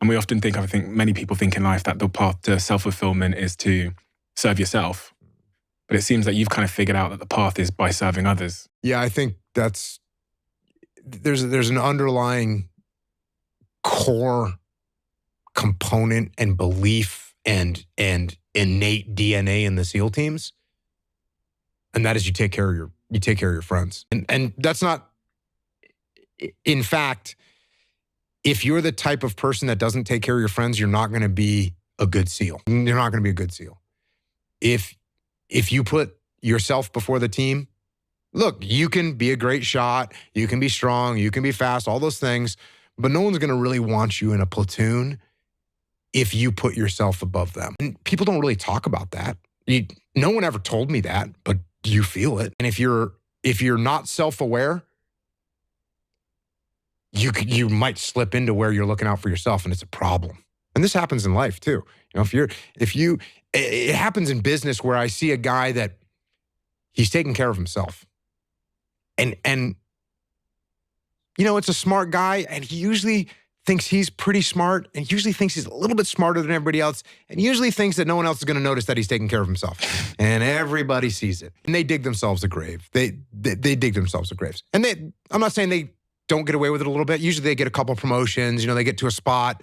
And we often think, I think many people think in life that the path to self-fulfillment is to serve yourself. But it seems that you've kind of figured out that the path is by serving others. Yeah, I think there's an underlying core component and belief and innate DNA in the SEAL teams. And that is you take care of your friends. And that's not, in fact, if you're the type of person that doesn't take care of your friends, you're not going to be a good SEAL. You're not going to be a good SEAL. If you put yourself before the team, look, you can be a great shot, you can be strong, you can be fast, all those things, but no one's going to really want you in a platoon if you put yourself above them. And people don't really talk about that. No one ever told me that, but you feel it. And if you're not self-aware, you might slip into where you're looking out for yourself, and it's a problem. And this happens in life too. It happens in business where I see a guy that he's taking care of himself. And it's a smart guy, and he usually thinks he's pretty smart, and he usually thinks he's a little bit smarter than everybody else, and he usually thinks that no one else is going to notice that he's taking care of himself. And everybody sees it. And they dig themselves a grave. They dig themselves a graves. And I'm not saying they don't get away with it a little bit. Usually they get a couple promotions, they get to a spot,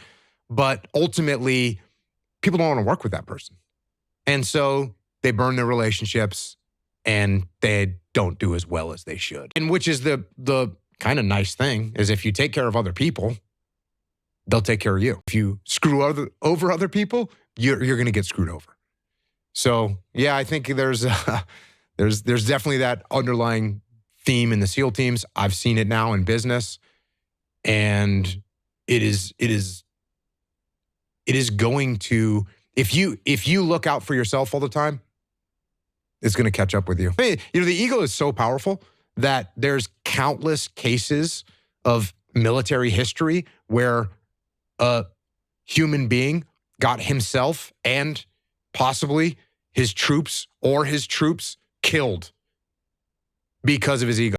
but ultimately people don't want to work with that person. And so they burn their relationships and they don't do as well as they should. And which is the kind of nice thing is if you take care of other people, they'll take care of you. If you screw over other people, you're going to get screwed over. So yeah, I think there's definitely that underlying theme in the SEAL teams. I've seen it now in business, and it is going to, if you look out for yourself all the time, it's going to catch up with you. The ego is so powerful that there's countless cases of military history where a human being got himself and possibly his troops killed because of his ego.